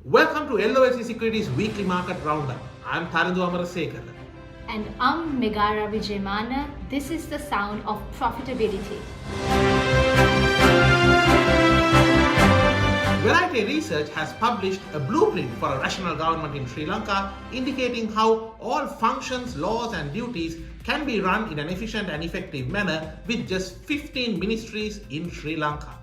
Welcome to LOLC Securities Weekly Market Roundup. I'm Tharandu Amarasekar. And I'm Megara Vijayamana. This is the sound of profitability. Variety Research has published a blueprint for a rational government in Sri Lanka, indicating how all functions, laws and duties can be run in an efficient and effective manner with just 15 ministries in Sri Lanka.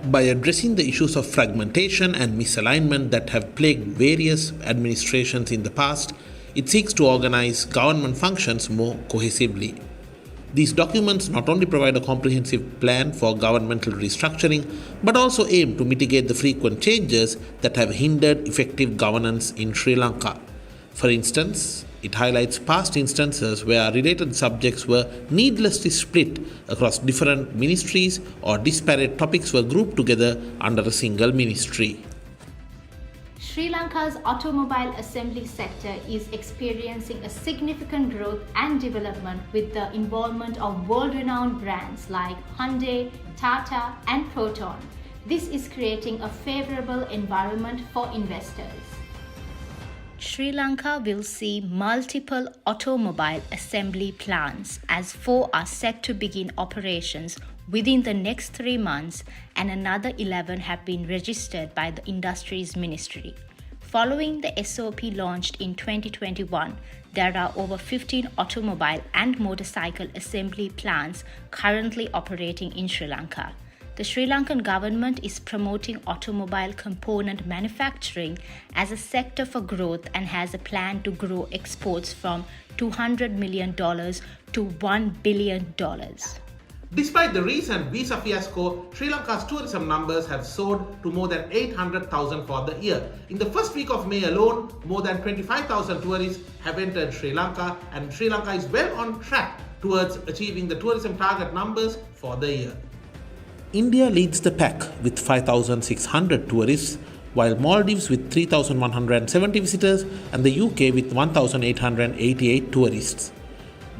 By addressing the issues of fragmentation and misalignment that have plagued various administrations in the past, it seeks to organize government functions more cohesively. These documents not only provide a comprehensive plan for governmental restructuring, but also aim to mitigate the frequent changes that have hindered effective governance in Sri Lanka. For instance, it highlights past instances where related subjects were needlessly split across different ministries or disparate topics were grouped together under a single ministry. Sri Lanka's automobile assembly sector is experiencing a significant growth and development with the involvement of world-renowned brands like Hyundai, Tata and Proton. This is creating a favorable environment for investors. Sri Lanka will see multiple automobile assembly plants as 4 are set to begin operations within the next 3 months and another 11 have been registered by the Industries Ministry. Following the SOP launched in 2021, there are over 15 automobile and motorcycle assembly plants currently operating in Sri Lanka. The Sri Lankan government is promoting automobile component manufacturing as a sector for growth and has a plan to grow exports from $200 million to $1 billion. Despite the recent visa fiasco, Sri Lanka's tourism numbers have soared to more than 800,000 for the year. In the first week of May alone, more than 25,000 tourists have entered Sri Lanka, and Sri Lanka is well on track towards achieving the tourism target numbers for the year. India leads the pack with 5,600 tourists, while Maldives with 3,170 visitors and the UK with 1,888 tourists.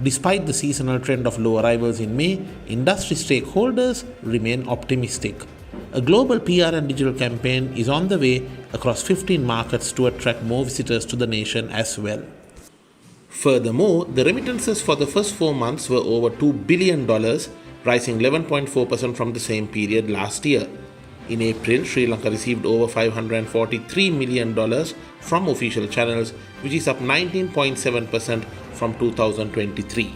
Despite the seasonal trend of low arrivals in May, industry stakeholders remain optimistic. A global PR and digital campaign is on the way across 15 markets to attract more visitors to the nation as well. Furthermore, the remittances for the first 4 months were over $2 billion, rising 11.4% from the same period last year. In April, Sri Lanka received over $543 million from official channels, which is up 19.7% from 2023.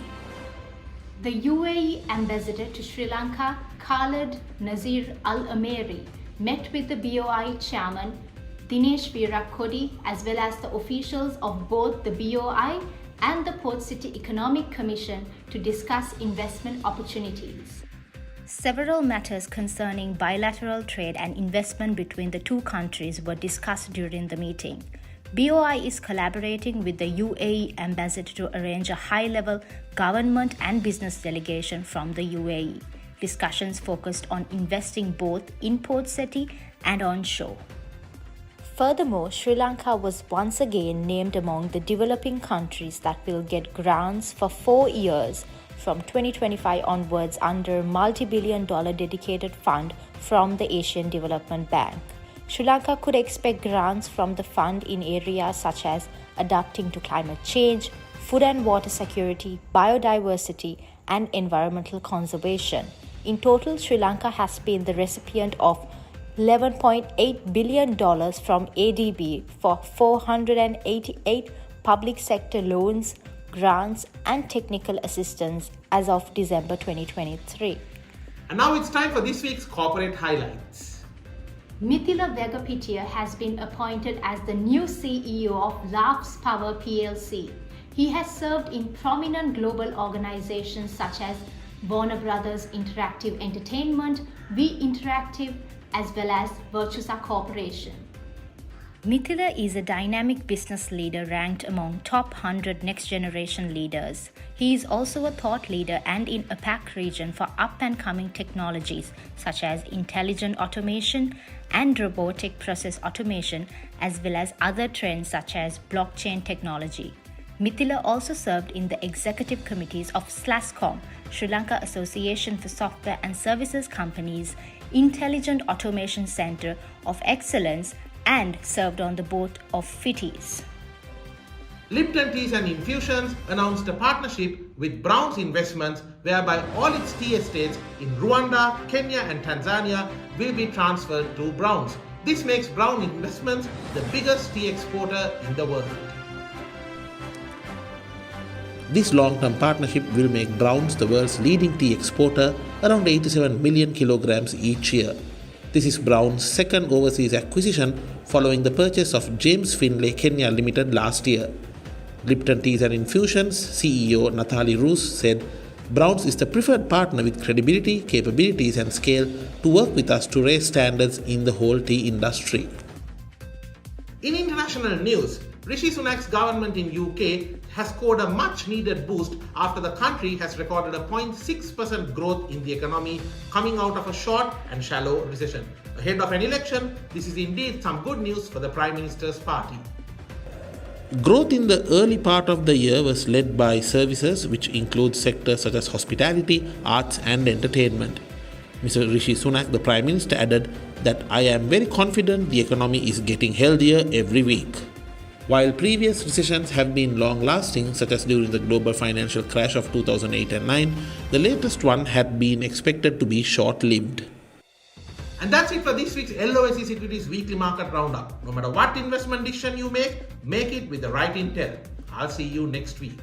The UAE ambassador to Sri Lanka, Khaled Nazir Al Ameri, met with the BOI chairman Dinesh Virakodi as well as the officials of both the BOI and the Port City Economic Commission to discuss investment opportunities. Several matters concerning bilateral trade and investment between the two countries were discussed during the meeting. BOI is collaborating with the UAE ambassador to arrange a high-level government and business delegation from the UAE. Discussions focused on investing both in Port City and onshore. Furthermore, Sri Lanka was once again named among the developing countries that will get grants for 4 years from 2025 onwards under multi-billion-dollar dedicated fund from the Asian Development Bank. Sri Lanka could expect grants from the fund in areas such as adapting to climate change, food and water security, biodiversity, and environmental conservation. In total, Sri Lanka has been the recipient of $11.8 billion from ADB for 488 public sector loans, grants, and technical assistance as of December 2023. And now it's time for this week's corporate highlights. Mithila Vegapitiya has been appointed as the new CEO of LOLC Power PLC. He has served in prominent global organizations such as Warner Brothers Interactive Entertainment, V Interactive, as well as Virtusa Corporation. Mithila is a dynamic business leader ranked among top 100 next-generation leaders. He is also a thought leader and in APAC region for up-and-coming technologies such as intelligent automation and robotic process automation, as well as other trends such as blockchain technology. Mithila also served in the executive committees of SLASCOM, Sri Lanka Association for Software and Services Companies, Intelligent Automation Center of Excellence, and served on the boat of Fitties. Lipton Teas and Infusions announced a partnership with Brown's Investments whereby all its tea estates in Rwanda, Kenya and Tanzania will be transferred to Brown's. This makes Brown Investments the biggest tea exporter in the world. This long-term partnership will make Brown's the world's leading tea exporter, around 87 million kilograms each year. This is Brown's second overseas acquisition following the purchase of James Finlay Kenya Limited last year. Lipton Teas and Infusions CEO Nathalie Roos said, Brown's is the preferred partner with credibility, capabilities and scale to work with us to raise standards in the whole tea industry. In international news, Rishi Sunak's government in UK has scored a much needed boost after the country has recorded a 0.6% growth in the economy coming out of a short and shallow recession. Ahead of an election, this is indeed some good news for the Prime Minister's party. Growth in the early part of the year was led by services, which include sectors such as hospitality, arts and entertainment. Mr. Rishi Sunak, the Prime Minister, added that I am very confident the economy is getting healthier every week. While previous recessions have been long-lasting, such as during the global financial crash of 2008 and 9, the latest one had been expected to be short-lived. And that's it for this week's LOLC Securities Weekly Market Roundup. No matter what investment decision you make it with the right intel. I'll see you next week.